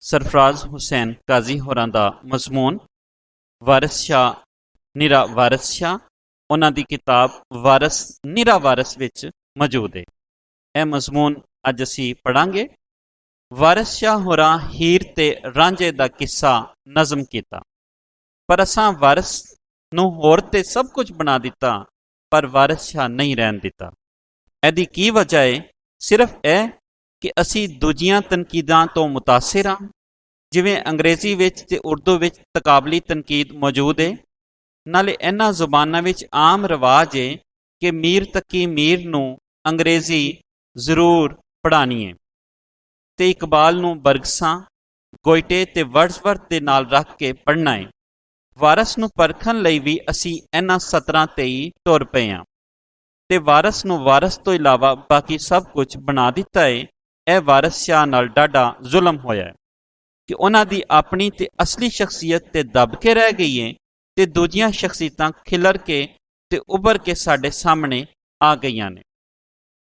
सरफराज हुसैन काजी होरां दा मजमून वारिस शाह निरा वारिस शाह, उन्हां दी किताब वारिस निरा वारिस विच मौजूद है। यह मजमून अज असीं पढ़ांगे। वारिस शाह होरां हीर ते रांझे दा किस्सा नज़म कीता, पर असां वारिस नूं होर ते सब कुछ बना दिता, पर वारिस शाह नहीं रहन दिता। ਇਹਦੀ ਕੀ वजह है? सिर्फ यह कि असी दूजियां तनकीदां तो मुतासिर हाँ। जिवें अंग्रेजी विच ते उर्दू विच तकाबली तनकीद मौजूद है, नाले इन्हां जुबानां विच आम रिवाज है कि मीर तकी मीर नूं अंग्रेजी जरूर पढ़ानी है ते इकबाल नूं बरगसां, गोइटे ते वर्ड्सवर्थ दे नाल रख के पढ़ना है। वारिस नूं परखण लई भी असी इन्हां सतरां ते ही तुर पए हां ते वारिस नूं वारिस तो इलावा बाकी सब कुछ बना दिता है। यह वारिस शाह नाल डाढा जुल्म होया है कि उन्हां दी अपनी ते असली शख्सियत ते दब के रह गई है ते दूजियां शख्सियतां खिलर के ते उभर के साडे सामने आ गईयां ने।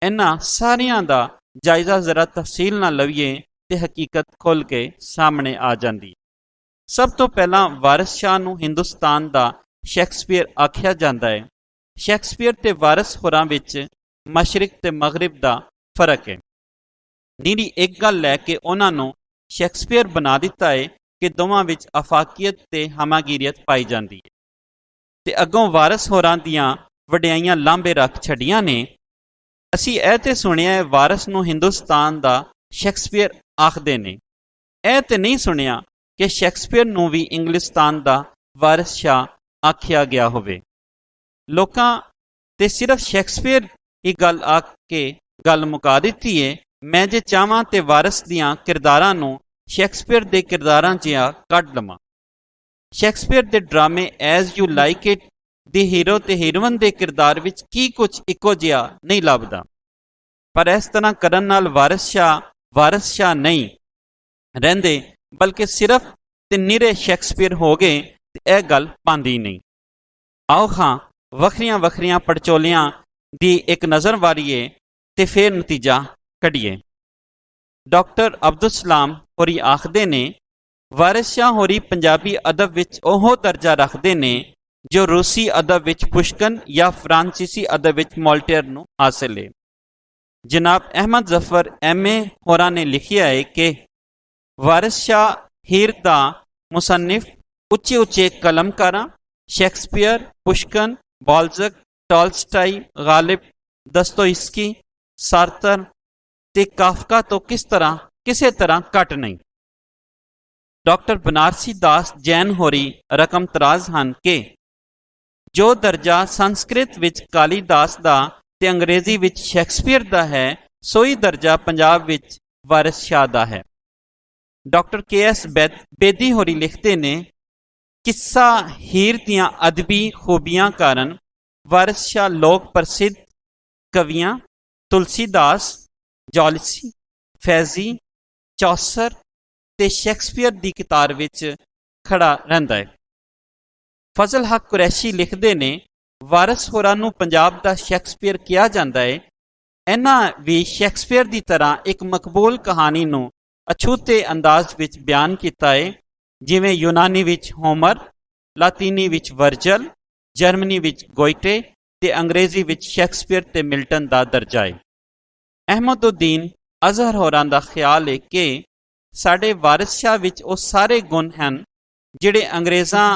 इन्हां सारियां दा जायजा जरा तफसील नाल लवीए ते हकीकत खुल के सामने आ जांदी है। सब तो पहला वारिस शाह नूं हिंदुस्तान दा शैक्सपीयर आख्या जांदा है। शैक्सपीयर ते वारिस होरां विच मशरिक ते मगरिब दा फर्क है। नीरी एक गल लैके उन्हां नूं शैक्सपीयर बना दिता है कि दोवां विच अफाकियत ते हमागिरियत पाई जांदी है ते अगों वारिस होरां दियां वडियाइयां लांभे रख छड़ियां ने। असी ऐ ते सुनिया है वारिस नूं हिंदुस्तान दा शैक्सपीयर आखदे ने। ऐ ते नहीं सुनिया कि शैक्सपीयर नूं भी इंग्लिस्तान दा वारिस शाह आखिया गया होवे। लोकां ते सिर्फ शैक्सपीयर ही गल आख के गल मुका दिती है। मैं जे चाहां ते वारिस दियां किरदारां नूं शैक्सपीयर दे किरदारां जिहा कढ लवां। शैक्सपीयर दे ड्रामे एज यू लाइक इट दे हीरो ते हीरोइन दे किरदार विच की कुछ इक्को जिहा नहीं लभदा, पर इस तरह करन नाल वारिस शाह नहीं रहिंदे, बल्कि सिर्फ ते निरे शैक्सपीयर हो गए ते यह गल पांदी नहीं। आओ खां वखरियां वखरियां पड़चोलियां दी एक नज़र वारीए ते फिर नतीजा कढिए। डॉक्टर अब्दुल सलाम होरी आखदे ने वारिस शाह होरी पंजाबी अदब विच ओहो दर्जा रखदे ने जो रूसी अदब विच पुष्कन या फ्रांसीसी अदब विच मोल्टेयर नूं हासिल है। जनाब अहमद जफर MA होरां ने लिखिया है कि वारिस शाह हीर दा मुसन्निफ उच्चे उच्चे कलमकारां शैक्सपीयर, पुष्कन, बाल्ज़क, टॉल्स्टाई, गालिब, दस्तोइस्की, सार्तर ते काफका तो किसे तरह घट नहीं। डॉक्टर बनारसी दास जैन होरी रकम तराज हन के जो दर्जा संस्कृत विच कालीदास दा ते अंग्रेजी विच शैक्सपीयर दा है, सोई दर्जा पंजाब विच वारिस शाह दा है। डॉक्टर KS बेदी होरी लिखते ने किस्सा हीर दियां अदबी खूबियां कारण वारिस शाह लोक प्रसिद्ध कवियां तुलसीदास, जॉलसी, फैजी, चौसर ते शैक्सपीयर दी कितार विच खड़ा रहिंदा है। फजल हक कुरैशी लिखते ने वारिस होरां नूं पंजाब दा शैक्सपीयर किया जाता है। इन्हां भी शैक्सपीयर की तरह एक मकबूल कहानी नूं अछूते अंदाज विच बयान किया है, जिवें यूनानी विच होमर, लातीनी विच वर्जल, जर्मनी विच गोइटे ते अंग्रेजी विच शैक्सपीयर ते मिल्टन का दर्जा है। अहमदुद्दीन अजहर होरां दा ख्याल है कि साडे वारिस शाह विच वो सारे गुण हैं जिहड़े अंग्रेज़ां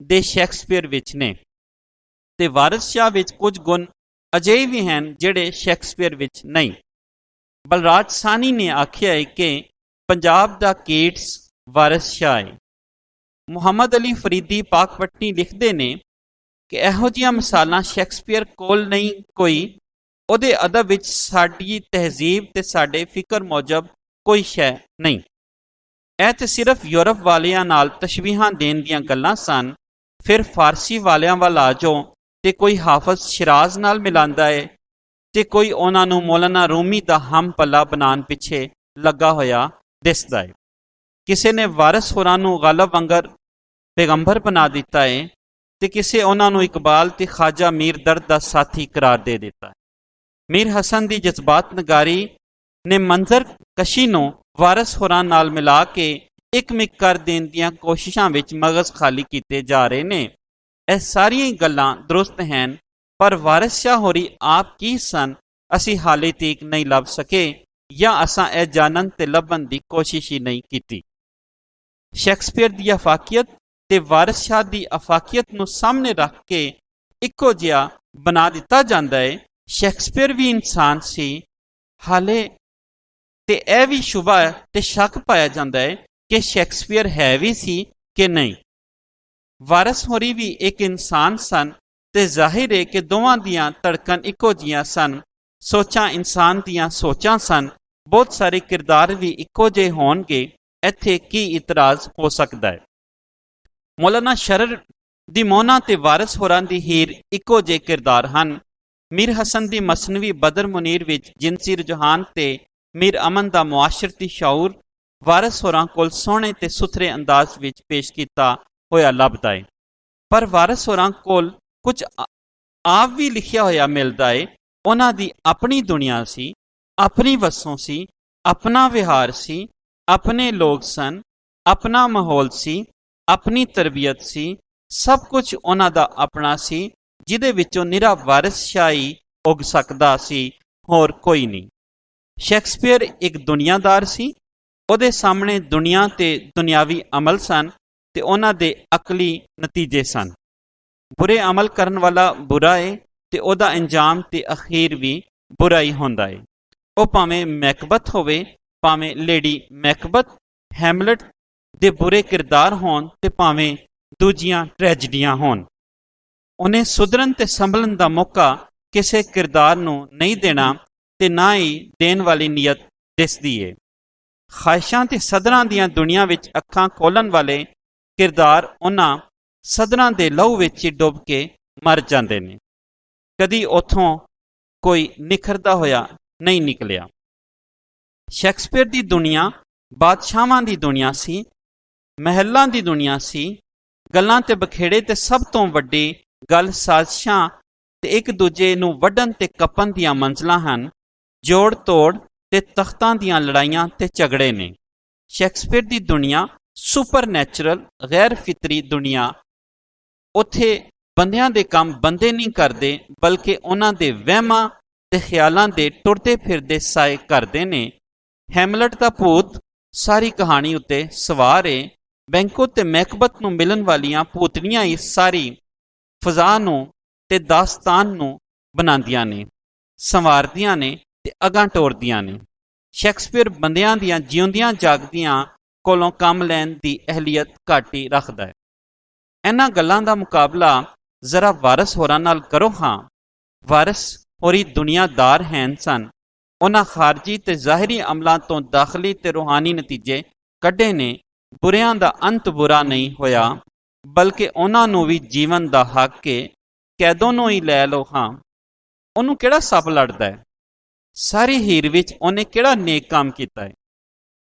दे शैक्सपीयर विच ने, ते वारिस शाह विच कुछ गुण अजिहे भी हैं जिहड़े शैक्सपीयर विच नहीं। बलराज सानी ने आखिया है कि पंजाब दा कीट्स वारिस शाह है। मुहम्मद अली फरीदी पाकपट्टी लिखते ने कि इहो जिहियां मिसालां शैक्सपीयर कोल नहीं कोई, ਉਹਦੇ अदब विच साडी तहजीब ते साडे फिकर मौजब कोई शै नहीं। ਇਹ ਤੇ सिर्फ यूरोप वालियां नाल तशबीहां देण ਦੀਆਂ ਗੱਲਾਂ ਸਨ। फिर फारसी वालियां ਵੱਲ आ जाओ ਤੇ कोई हाफिज शिराज नाल मिलांदा है ਤੇ कोई ਉਹਨਾਂ ਨੂੰ मौलाना रूमी ਦਾ ਹਮ ਪੱਲਾ ਬਣਾਉਣ ਪਿੱਛੇ ਲੱਗਾ ਹੋਇਆ ਦਿਸਦਾ है। ਕਿਸੇ ਨੇ ਵਾਰਿਸ ਹੋਰਾਂ ਨੂੰ ਗਾਲਬ ਵੰਗਰ ਪੈਗੰਬਰ ਬਣਾ ਦਿੱਤਾ ਹੈ ਤੇ ਕਿਸੇ ਉਹਨਾਂ ਨੂੰ ਇਕਬਾਲ ਤੇ ਖਾਜਾ ਮੀਰ ਦਰਦ ਦਾ ਸਾਥੀ ਕਰਾਰ ਦੇ ਦਿੱਤਾ ਹੈ। मीर हसन की जज्बात नगारी ने मंजर कशी नूं वारिस होरां नाल मिला के ਇੱਕ ਮਿਕ ਕਰ ਦੇਣ ਦੀਆਂ ਕੋਸ਼ਿਸ਼ਾਂ ਵਿੱਚ ਮਗਜ਼ ਖਾਲੀ ਕੀਤੇ ਜਾ ਰਹੇ ਨੇ। ਇਹ ਸਾਰੀਆਂ ਹੀ ਗੱਲਾਂ ਦਰੁਸਤ ਹਨ, ਪਰ ਵਾਰਿਸ ਸ਼ਾਹ ਹੋਰੀ ਆਪ ਕੀ ਸਨ ਅਸੀਂ ਹਾਲੇ ਤੀਕ ਨਹੀਂ ਲੱਭ ਸਕੇ, ਜਾਂ ਅਸਾਂ ਇਹ ਜਾਣਨ ਤੇ ਲੱਭਣ ਦੀ ਕੋਸ਼ਿਸ਼ ਹੀ ਨਹੀਂ ਕੀਤੀ। ਸ਼ੇਕਸਪੀਅਰ ਦੀ ਅਫਾਕੀਅਤ ਤੇ ਵਾਰਿਸ ਸ਼ਾਹ ਦੀ ਅਫਾਕੀਅਤ ਨੂੰ ਸਾਹਮਣੇ ਰੱਖ ਕੇ ਇੱਕੋ ਜਿਹਾ ਬਣਾ ਦਿੱਤਾ ਜਾਂਦਾ ਹੈ। ਸ਼ੇਕਸਪੀਅਰ ਵੀ ਇਨਸਾਨ ਸੀ, ਹਾਲੇ ਤੇ ਇਹ ਵੀ ਸ਼ੁਬਾ ਤੇ ਸ਼ੱਕ ਪਾਇਆ ਜਾਂਦਾ ਹੈ ਕਿ ਸ਼ੇਕਸਪੀਅਰ ਹੈ ਵੀ ਸੀ ਕਿ ਨਹੀਂ। ਵਾਰਿਸ ਹੋਰੀ ਵੀ ਇੱਕ ਇਨਸਾਨ ਸਨ ਤੇ ਜ਼ਾਹਿਰ ਹੈ ਕਿ ਦੋਵਾਂ ਦੀਆਂ ਧੜਕਣ ਇੱਕੋ ਜਿਹੀਆਂ ਸਨ, ਸੋਚਾਂ ਇਨਸਾਨ ਦੀਆਂ ਸੋਚਾਂ ਸਨ, ਬਹੁਤ ਸਾਰੇ ਕਿਰਦਾਰ ਵੀ ਇੱਕੋ ਜਿਹੇ ਹੋਣਗੇ, ਇੱਥੇ ਕੀ ਇਤਰਾਜ਼ ਹੋ ਸਕਦਾ ਹੈ। ਮੌਲਾਨਾ ਸ਼ਰਰ ਦੀ ਮੋਨਾ ਤੇ ਵਾਰਿਸ ਹੋਰਾਂ ਦੀ ਹੀਰ ਇੱਕੋ ਜਿਹੇ ਕਿਰਦਾਰ ਹਨ। ਮੀਰ ਹਸਨ ਦੀ ਮਸਨਵੀ ਬਦਰ ਮੁਨੀਰ ਵਿੱਚ ਜਿਨਸੀ ਰੁਝਾਨ ਤੇ ਮੀਰ ਅਮਨ ਦਾ ਮੁਆਸ਼ਰਤੀ ਸ਼ਾਊਰ ਵਾਰਿਸ ਹੋਰਾਂ ਕੋਲ ਸੋਹਣੇ ਤੇ ਸੁਥਰੇ ਅੰਦਾਜ਼ ਵਿੱਚ ਪੇਸ਼ ਕੀਤਾ ਹੋਇਆ ਲੱਭਦਾ ਹੈ, ਪਰ ਵਾਰਿਸ ਹੋਰਾਂ ਕੋਲ ਕੁਝ ਆਪ ਵੀ ਲਿਖਿਆ ਹੋਇਆ ਮਿਲਦਾ ਹੈ। ਉਹਨਾਂ ਦੀ ਆਪਣੀ ਦੁਨੀਆ ਸੀ, ਆਪਣੀ ਵਸੋਂ ਸੀ, ਆਪਣਾ ਵਿਹਾਰ ਸੀ, ਆਪਣੇ ਲੋਕ ਸਨ, ਆਪਣਾ ਮਾਹੌਲ ਸੀ, ਆਪਣੀ ਤਰਬੀਅਤ ਸੀ, ਸਭ ਕੁਝ ਉਹਨਾਂ ਦਾ ਆਪਣਾ ਸੀ, ਜਿਹਦੇ ਵਿੱਚੋਂ ਨਿਰਾ ਵਾਰਿਸ ਸ਼ਾਹ ਹੀ ਉਗ ਸਕਦਾ ਸੀ, ਹੋਰ ਕੋਈ ਨਹੀਂ। ਸ਼ੇਕਸਪੀਅਰ ਇੱਕ ਦੁਨੀਆਦਾਰ ਸੀ, ਉਹਦੇ ਸਾਹਮਣੇ ਦੁਨੀਆ ਤੇ ਦੁਨਿਆਵੀ ਅਮਲ ਸਨ ਤੇ ਉਹਨਾਂ ਦੇ ਅਕਲੀ ਨਤੀਜੇ ਸਨ। ਬੁਰੇ ਅਮਲ ਕਰਨ ਵਾਲਾ ਬੁਰਾ ਏ ਤੇ ਉਹਦਾ ਅੰਜਾਮ ਤੇ ਅਖੀਰ ਵੀ ਬੁਰਾ ਹੀ ਹੁੰਦਾ ਏ। ਉਹ ਭਾਵੇਂ ਮੈਕਬਥ ਹੋਵੇ, ਭਾਵੇਂ ਲੇਡੀ ਮੈਕਬਥ, ਹੈਮਲਟ ਦੇ ਬੁਰੇ ਕਿਰਦਾਰ ਹੋਣ ਤੇ ਭਾਵੇਂ ਦੂਜੀਆਂ ਟ੍ਰੈਜਡੀਆਂ ਹੋਣ। ਉਹਨੇ ਸੁਧਰਨ ਤੇ ਸੰਭਲਣ ਦਾ ਮੌਕਾ ਕਿਸੇ ਕਿਰਦਾਰ ਨੂੰ ਨਹੀਂ ਦੇਣਾ ਤੇ ਨਾ ਹੀ ਦੇਣ ਵਾਲੀ ਨੀਅਤ ਦਿਸਦੀ ਏ। ਖਾਹਿਸ਼ਾਂ ਤੇ ਸਦਰਾਂ ਦੀਆਂ ਦੁਨੀਆ ਵਿੱਚ ਅੱਖਾਂ ਖੋਲ੍ਹਣ ਵਾਲੇ ਕਿਰਦਾਰ ਉਹਨਾਂ ਸਦਰਾਂ ਦੇ ਲਹੂ ਵਿੱਚ ਹੀ ਡੁੱਬ ਕੇ ਮਰ ਜਾਂਦੇ ਨੇ, ਕਦੀ ਉੱਥੋਂ ਕੋਈ ਨਿਖਰਦਾ ਹੋਇਆ ਨਹੀਂ ਨਿਕਲਿਆ। ਸ਼ੇਕਸਪੀਅਰ ਦੀ ਦੁਨੀਆ ਬਾਦਸ਼ਾਹਾਂ ਦੀ ਦੁਨੀਆ ਸੀ, ਮਹਿਲਾਂ ਦੀ ਦੁਨੀਆ ਸੀ। ਗੱਲਾਂ ਤੇ ਬਖੇੜੇ ਤੇ ਸਭ ਤੋਂ ਵੱਡੀ ਗੱਲ ਸਾਜ਼ਿਸ਼ਾਂ ਤੇ ਇੱਕ ਦੂਜੇ ਨੂੰ ਵੱਢਣ ਤੇ ਕੱਪਣ ਦੀਆਂ ਮੰਜ਼ਲਾਂ ਹਨ। ਜੋੜ ਤੋੜ ਤੇ ਤਖਤਾਂ ਦੀਆਂ ਲੜਾਈਆਂ ਤੇ ਝਗੜੇ ਨੇ। ਸ਼ੇਕਸਪੀਅਰ ਦੀ ਦੁਨੀਆ ਸੁਪਰਨੈਚੁਰਲ ਗੈਰ ਫਿਤਰੀ ਦੁਨੀਆ। ਉੱਥੇ ਬੰਦਿਆਂ ਦੇ ਕੰਮ ਬੰਦੇ ਨਹੀਂ ਕਰਦੇ, ਬਲਕਿ ਉਹਨਾਂ ਦੇ ਵਹਿਮਾਂ ਤੇ ਖਿਆਲਾਂ ਦੇ ਟੁਰਦੇ ਫਿਰਦੇ ਸਾਏ ਕਰਦੇ ਨੇ। ਹੈਮਲਟ ਦਾ ਭੂਤ ਸਾਰੀ ਕਹਾਣੀ ਉੱਤੇ ਸਵਾਰ ਏ। ਬੈਂਕੋ ਤੇ ਮੈਕਬਥ ਨੂੰ ਮਿਲਣ ਵਾਲੀਆਂ ਭੂਤਨੀਆਂ ਹੀ ਸਾਰੀ ਫਜ਼ਾ ਨੂੰ ਤੇ ਦਾਸਤਾਨ ਨੂੰ ਬਣਾਉਂਦੀਆਂ ਨੇ, ਸੰਵਾਰਦੀਆਂ ਨੇ ਤੇ ਅਗਾਂ ਟੋਰਦੀਆਂ ਨੇ। ਸ਼ੇਕਸਪੀਅਰ ਬੰਦਿਆਂ ਦੀਆਂ ਜਿਉਂਦੀਆਂ ਜਾਗਦੀਆਂ ਕੋਲੋਂ ਕੰਮ ਲੈਣ ਦੀ ਅਹਲੀਅਤ ਘੱਟ ਹੀ ਰੱਖਦਾ ਹੈ। ਇਹਨਾਂ ਗੱਲਾਂ ਦਾ ਮੁਕਾਬਲਾ ਜ਼ਰਾ ਵਾਰਿਸ ਹੋਰਾਂ ਨਾਲ ਕਰੋ ਹਾਂ। ਵਾਰਿਸ ਹੋਰੀ ਦੁਨੀਆਦਾਰ ਹੈਨ ਸਨ। ਉਹਨਾਂ ਖਾਰਜੀ ਤੇ ਜ਼ਾਹਿਰੀ ਅਮਲਾਂ ਤੋਂ ਦਾਖਲੀ ਤੇ ਰੂਹਾਨੀ ਨਤੀਜੇ ਕੱਢੇ ਨੇ। ਬੁਰਿਆਂ ਦਾ ਅੰਤ ਬੁਰਾ ਨਹੀਂ ਹੋਇਆ, ਬਲਕਿ ਉਹਨਾਂ ਨੂੰ ਵੀ ਜੀਵਨ ਦਾ ਹੱਕ ਏ। ਕੈਦੋਂ ਨੂੰ ਹੀ ਲੈ ਲਓ ਹਾਂ, ਉਹਨੂੰ ਕਿਹੜਾ ਸੱਪ ਲੜਦਾ ਹੈ? ਸਾਰੀ ਹੀਰ ਵਿੱਚ ਉਹਨੇ ਕਿਹੜਾ ਨੇਕ ਕੰਮ ਕੀਤਾ ਹੈ?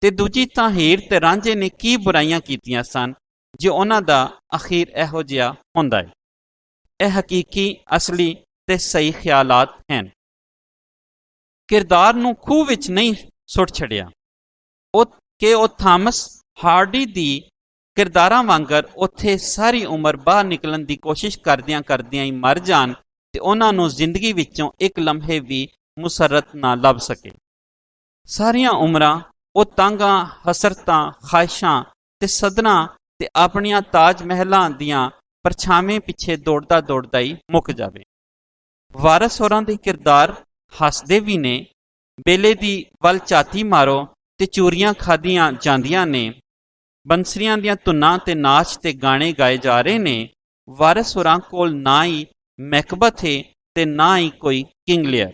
ਤੇ ਦੂਜੀ ਤਾਂ ਹੀਰ ਤੇ ਰਾਂਝੇ ਨੇ ਕੀ ਬੁਰਾਈਆਂ ਕੀਤੀਆਂ ਸਨ ਜੋ ਉਹਨਾਂ ਦਾ ਅਖੀਰ ਇਹੋ ਜਿਹਾ ਹੁੰਦਾ ਹੈ? ਇਹ ਹਕੀਕੀ, ਅਸਲੀ ਤੇ ਸਹੀ ਖਿਆਲਾਤ ਹਨ। ਕਿਰਦਾਰ ਨੂੰ ਖੂਹ ਵਿੱਚ ਨਹੀਂ ਸੁੱਟ ਛੱਡਿਆ ਉਹ ਥਾਮਸ ਹਾਰਡੀ ਦੀ ਕਿਰਦਾਰਾਂ ਵਾਂਗਰ ਉੱਥੇ ਸਾਰੀ ਉਮਰ ਬਾਹਰ ਨਿਕਲਣ ਦੀ ਕੋਸ਼ਿਸ਼ ਕਰਦਿਆਂ ਕਰਦਿਆਂ ਹੀ ਮਰ ਜਾਣ ਤੇ ਉਹਨਾਂ ਨੂੰ ਜ਼ਿੰਦਗੀ ਵਿੱਚੋਂ ਇੱਕ ਲਮਹੇ ਵੀ ਮੁਸਰਤ ਨਾ ਲੱਭ ਸਕੇ। ਸਾਰੀਆਂ ਉਮਰਾਂ ਉਹ ਤਾਂਘਾਂ, ਹਸਰਤਾਂ, ਖਾਹਿਸ਼ਾਂ ਤੇ ਸਦਨਾਂ ਤੇ ਆਪਣੀਆਂ ਤਾਜ ਮਹਿਲਾਂ ਦੀਆਂ ਪਰਛਾਵੇਂ ਪਿੱਛੇ ਦੌੜਦਾ ਦੌੜਦਾ ਹੀ ਮੁੱਕ ਜਾਵੇ। ਵਾਰਿਸ ਹੋਰਾਂ ਦੇ ਕਿਰਦਾਰ ਹੱਸਦੇ ਵੀ ਨੇ। ਬੇਲੇ ਦੀ ਵੱਲ ਝਾਤੀ ਮਾਰੋ ਤੇ ਚੂਰੀਆਂ ਖਾਧੀਆਂ ਜਾਂਦੀਆਂ ਨੇ। ਬੰਸਰੀਆਂ ਦੀਆਂ ਧੁਨਾਂ ਤੇ ਨਾਚ ਤੇ ਗਾਣੇ ਗਾਏ ਜਾ ਰਹੇ ਨੇ। ਵਾਰਿਸ ਹੋਰਾਂ ਕੋਲ ਨਾ ਹੀ ਮੈਕਬਥ ਏ ਤੇ ਨਾ ਹੀ ਕੋਈ ਕਿੰਗ ਲੀਅਰ,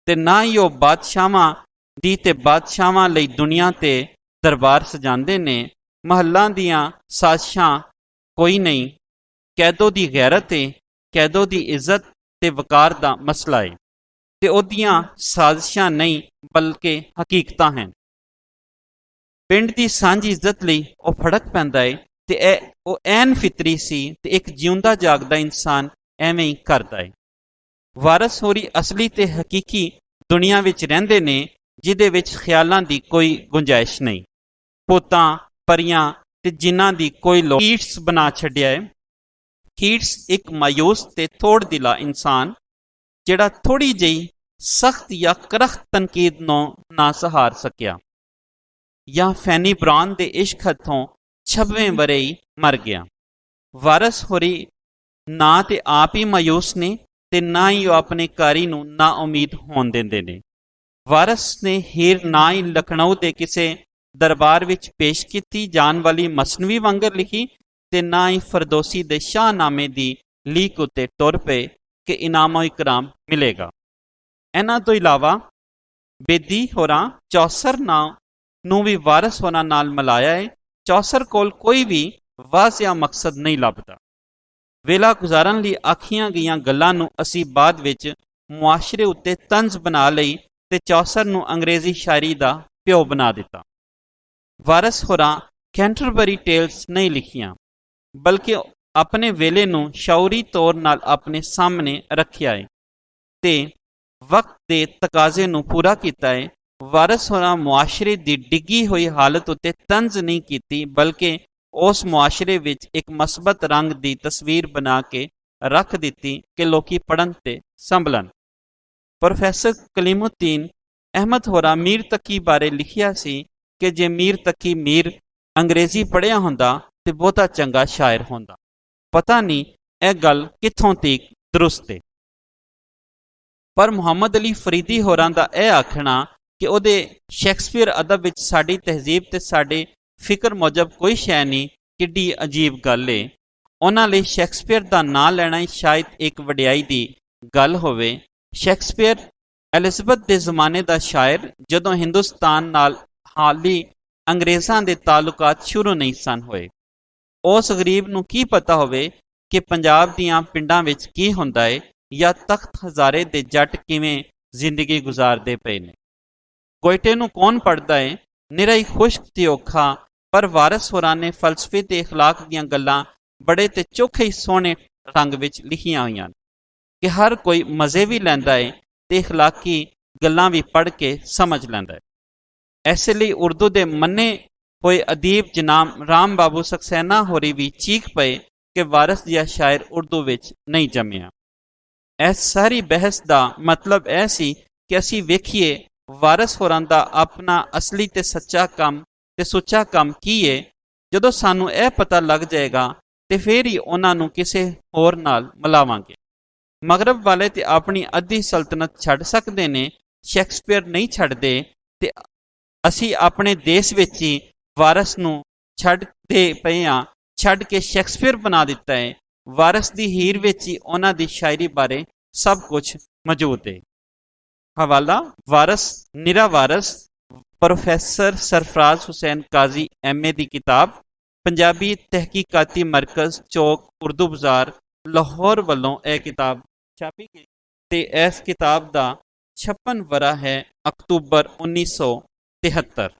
ਤੇ ਨਾ ਹੀ ਉਹ ਬਾਦਸ਼ਾਹਾਂ ਦੀ ਤੇ ਬਾਦਸ਼ਾਹਾਂ ਲਈ ਦੁਨੀਆ ਤੇ ਦਰਬਾਰ ਸਜਾਉਂਦੇ ਨੇ। ਮਹੱਲਾਂ ਦੀਆਂ ਸਾਜ਼ਿਸ਼ਾਂ ਕੋਈ ਨਹੀਂ। ਕੈਦੋ ਦੀ ਗੈਰਤ ਏ, ਕੈਦੋ ਦੀ ਇੱਜ਼ਤ ਤੇ ਵਕਾਰ ਦਾ ਮਸਲਾ ਏ, ਤੇ ਉਹਦੀਆਂ ਸਾਜ਼ਿਸ਼ਾਂ ਨਹੀਂ ਬਲਕਿ ਹਕੀਕਤਾਂ ਹਨ। ਪਿੰਡ ਦੀ ਸਾਂਝੀ ਇੱਜ਼ਤ ਲਈ ਉਹ ਫੜਕ ਪੈਂਦਾ ਏ ਤੇ ਉਹ ਐਨ ਫਿਤਰੀ ਸੀ ਤੇ ਇੱਕ ਜਿਉਂਦਾ ਜਾਗਦਾ ਇਨਸਾਨ ਐਵੇਂ ਹੀ ਕਰਦਾ ਏ। ਵਾਰਿਸ ਹੋਰੀ ਅਸਲੀ ਤੇ ਹਕੀਕੀ ਦੁਨੀਆ ਵਿੱਚ ਰਹਿੰਦੇ ਨੇ, ਜਿਹਦੇ ਵਿੱਚ ਖਿਆਲਾਂ ਦੀ ਕੋਈ ਗੁੰਜਾਇਸ਼ ਨਹੀਂ। ਭੂਤਾਂ, ਪਰੀਆਂ ਤੇ ਜਿਨ੍ਹਾਂ ਦੀ ਕੋਈ ਲੋੜ ਕੀਟਸ ਬਣਾ ਛੱਡਿਆ ਹੈ। ਕੀਟਸ ਇੱਕ ਮਾਯੂਸ ਤੇ ਥੋੜ ਦਿਲਾ ਇਨਸਾਨ ਜਿਹੜਾ ਥੋੜ੍ਹੀ ਜਿਹੀ ਸਖਤ ਜਾਂ ਕਰਖਤ ਤਨਕੀਦ ਨੂੰ ਨਾ ਸਹਾਰ ਸਕਿਆ, ਜਾਂ ਫੈਨੀ ਬ੍ਰਾਉਨ ਦੇ ਇਸ਼ਕ ਹੱਥੋਂ 26ਵੇਂ ਵਰੇ ਹੀ ਮਰ ਗਿਆ। ਵਾਰਸ ਹੋਰੀ ਨਾ ਤੇ ਆਪ ਹੀ ਮਾਯੂਸ ਨੇ ਤੇ ਨਾ ਹੀ ਉਹ ਆਪਣੇ ਕਾਰੀ ਨੂੰ ਨਾ ਉਮੀਦ ਹੋਣ ਦਿੰਦੇ ਨੇ। ਵਾਰਸ ਨੇ ਹੀਰ ਨਾ ਹੀ ਲਖਨਊ ਦੇ ਕਿਸੇ ਦਰਬਾਰ ਵਿੱਚ ਪੇਸ਼ ਕੀਤੀ ਜਾਣ ਵਾਲੀ ਮਸਨਵੀ ਵਾਂਗਰ ਲਿਖੀ ਤੇ ਨਾ ਹੀ ਫਰਦੋਸੀ ਦੇ ਸ਼ਾਹਨਾਮੇ ਦੀ ਲੀਕ ਉੱਤੇ ਤੁਰ ਪਏ ਕਿ ਇਨਾਮੋ ਇਕਰਾਮ ਮਿਲੇਗਾ। ਇਹਨਾਂ ਤੋਂ ਇਲਾਵਾ ਬੇਦੀ ਹੋਰਾਂ ਚੌਸਰ ਨਾਂ ਨੂੰ ਵੀ ਵਾਰਸ ਹੋਰਾਂ ਨਾਲ ਮਿਲਾਇਆ ਹੈ। ਚੌਸਰ ਕੋਲ ਕੋਈ ਵੀ ਵਾਜ਼ਿਆ ਮਕਸਦ ਨਹੀਂ ਲੱਭਦਾ। ਵੇਲਾ ਗੁਜ਼ਾਰਨ ਲਈ ਆਖੀਆਂ ਗਈਆਂ ਗੱਲਾਂ ਨੂੰ ਅਸੀਂ ਬਾਅਦ ਵਿੱਚ ਮੁਆਸ਼ਰੇ ਉੱਤੇ ਤੰਜ਼ ਬਣਾ ਲਈ ਤੇ ਚੌਸਰ ਨੂੰ ਅੰਗਰੇਜ਼ੀ ਸ਼ਾਇਰੀ ਦਾ ਪਿਓ ਬਣਾ ਦਿੱਤਾ। ਵਾਰਸ ਹੋਰਾਂ ਕੈਂਟਰਬਰੀ ਟੇਲਸ ਨਹੀਂ ਲਿਖੀਆਂ, ਬਲਕਿ ਆਪਣੇ ਵੇਲੇ ਨੂੰ ਸ਼ੌਰੀ ਤੌਰ ਨਾਲ ਆਪਣੇ ਸਾਹਮਣੇ ਰੱਖਿਆ ਹੈ ਤੇ ਵਕਤ ਦੇ ਤਕਾਜ਼ੇ ਨੂੰ ਪੂਰਾ ਕੀਤਾ ਹੈ। ਵਾਰਸ ਹੋਰਾਂ ਮੁਆਸ਼ਰੇ ਦੀ ਡਿੱਗੀ ਹੋਈ ਹਾਲਤ ਉੱਤੇ ਤੰਜ਼ ਨਹੀਂ ਕੀਤੀ, ਬਲਕਿ ਉਸ ਮੁਆਸ਼ਰੇ ਵਿੱਚ ਇੱਕ ਮਸਬਤ ਰੰਗ ਦੀ ਤਸਵੀਰ ਬਣਾ ਕੇ ਰੱਖ ਦਿੱਤੀ ਕਿ ਲੋਕੀ ਪੜ੍ਹਨ ਤੇ ਸੰਭਲਣ। ਪ੍ਰੋਫੈਸਰ ਕਲੀਮੁੱਦੀਨ ਅਹਿਮਦ ਹੋਰਾਂ ਮੀਰ ਤਕੀ ਬਾਰੇ ਲਿਖਿਆ ਸੀ ਕਿ ਜੇ ਮੀਰ ਤਕੀ ਮੀਰ ਅੰਗਰੇਜ਼ੀ ਪੜ੍ਹਿਆ ਹੁੰਦਾ ਤੇ ਬਹੁਤਾ ਚੰਗਾ ਸ਼ਾਇਰ ਹੁੰਦਾ। ਪਤਾ ਨਹੀਂ ਇਹ ਗੱਲ ਕਿੱਥੋਂ ਤੀਕ ਦਰੁਸਤ ਹੈ। ਪਰ ਮੁਹੰਮਦ ਅਲੀ ਫਰੀਦੀ ਹੋਰਾਂ ਦਾ ਇਹ ਆਖਣਾ ਕਿ ਉਹਦੇ ਸ਼ੇਕਸਪੀਅਰ ਅਦਬ ਵਿੱਚ ਸਾਡੀ ਤਹਿਜ਼ੀਬ ਤੇ ਸਾਡੇ ਫਿਕਰ ਮੁਜਬ ਕੋਈ ਸ਼ੈ ਨਹੀਂ, ਕਿੱਡੀ ਅਜੀਬ ਗੱਲ ਏ। ਉਹਨਾਂ ਲਈ ਸ਼ੇਕਸਪੀਅਰ ਦਾ ਨਾਂ ਲੈਣਾ ਹੀ ਸ਼ਾਇਦ ਇੱਕ ਵਡਿਆਈ ਦੀ ਗੱਲ ਹੋਵੇ। ਸ਼ੇਕਸਪੀਅਰ ਐਲਿਜ਼ਬeth ਦੇ ਜ਼ਮਾਨੇ ਦਾ ਸ਼ਾਇਰ, ਜਦੋਂ ਹਿੰਦੁਸਤਾਨ ਨਾਲ ਹਾਲੀ ਅੰਗਰੇਜ਼ਾਂ ਦੇ ਤਾਲੁਕਾਤ ਸ਼ੁਰੂ ਨਹੀਂ ਸਨ ਹੋਏ। ਉਸ ਗਰੀਬ ਨੂੰ ਕੀ ਪਤਾ ਹੋਵੇ ਕਿ ਪੰਜਾਬ ਦੀਆਂ ਪਿੰਡਾਂ ਵਿੱਚ ਕੀ ਹੁੰਦਾ ਏ ਜਾਂ ਤਖਤ ਹਜ਼ਾਰੇ ਦੇ ਜੱਟ ਕਿਵੇਂ ਜ਼ਿੰਦਗੀ ਗੁਜ਼ਾਰਦੇ ਪਏ ਨੇ। ਗੋਇਟੇ ਨੂੰ ਕੌਣ ਪੜ੍ਹਦਾ ਏ? ਨਿਰਾ ਹੀ ਖੁਸ਼ਕ ਤੇ ਔਖਾ। ਪਰ ਵਾਰਸ ਹੋਰਾਂ ਨੇ ਫਲਸਫੇ ਤੇ ਇਖਲਾਕ ਦੀਆਂ ਗੱਲਾਂ ਬੜੇ ਤੇ ਚੋਖੇ ਹੀ ਸੋਹਣੇ ਰੰਗ ਵਿੱਚ ਲਿਖੀਆਂ ਹੋਈਆਂ ਕਿ ਹਰ ਕੋਈ ਮਜ਼ੇ ਵੀ ਲੈਂਦਾ ਏ ਤੇ ਇਖਲਾਕੀ ਗੱਲਾਂ ਵੀ ਪੜ੍ਹ ਕੇ ਸਮਝ ਲੈਂਦਾ ਹੈ। ਇਸੇ ਲਈ ਉਰਦੂ ਦੇ ਮੰਨੇ ਹੋਏ ਅਦੀਬ ਜਨਾਬ ਰਾਮ ਬਾਬੂ ਸਕਸੈਨਾ ਹੋਰੀ ਵੀ ਚੀਖ ਪਏ ਕਿ ਵਾਰਸ ਜਿਹਾ ਸ਼ਾਇਰ ਉਰਦੂ ਵਿੱਚ ਨਹੀਂ ਜੰਮਿਆ। ਇਸ ਸਾਰੀ ਬਹਿਸ ਦਾ ਮਤਲਬ ਇਹ ਸੀ ਕਿ ਅਸੀਂ ਵੇਖੀਏ ਵਾਰਸ ਹੋਰਾਂ ਦਾ ਆਪਣਾ ਅਸਲੀ ਤੇ ਸੱਚਾ ਕੰਮ ਤੇ ਸੁੱਚਾ ਕੰਮ ਕੀ ਏ। ਜਦੋਂ ਸਾਨੂੰ ਇਹ ਪਤਾ ਲੱਗ ਜਾਏਗਾ ਤੇ ਫਿਰ ਹੀ ਉਹਨਾਂ ਨੂੰ ਕਿਸੇ ਹੋਰ ਨਾਲ ਮਿਲਾਵਾਂਗੇ। ਮਗਰਬ ਵਾਲੇ ਤੇ ਆਪਣੀ ਅੱਧੀ ਸਲਤਨਤ ਛੱਡ ਸਕਦੇ ਨੇ, ਸ਼ੇਕਸਪੀਅਰ ਨਹੀਂ ਛੱਡਦੇ, ਤੇ ਅਸੀਂ ਆਪਣੇ ਦੇਸ਼ ਵਿੱਚ ਹੀ ਵਾਰਸ ਨੂੰ ਛੱਡਦੇ ਪਏ ਹਾਂ। ਛੱਡ ਕੇ ਸ਼ੇਕਸਪੀਅਰ ਬਣਾ ਦਿੱਤਾ ਹੈ। ਵਾਰਸ ਦੀ ਹੀਰ ਵਿੱਚ ਹੀ ਉਹਨਾਂ ਦੀ ਸ਼ਾਇਰੀ ਬਾਰੇ ਸਭ ਕੁਝ ਮੌਜੂਦ ਹੈ। ਹਵਾਲਾ ਵਾਰਸ ਨਿਰਾ ਵਾਰਸ, ਪ੍ਰੋਫੈਸਰ ਸਰਫਰਾਜ਼ ਹੁਸੈਨ ਕਾਜ਼ੀ MA ਦੀ ਕਿਤਾਬ, ਪੰਜਾਬੀ ਤਹਿਕੀਕਾਤੀ ਮਰਕਜ਼ ਚੌਕ ਉਰਦੂ ਬਾਜ਼ਾਰ ਲਾਹੌਰ ਵੱਲੋਂ ਇਹ ਕਿਤਾਬ ਛਾਪੀ ਗਈ ਤੇ ਇਸ ਕਿਤਾਬ ਦਾ 56 ਵਰਾ ਹੈ, ਅਕਤੂਬਰ 1973।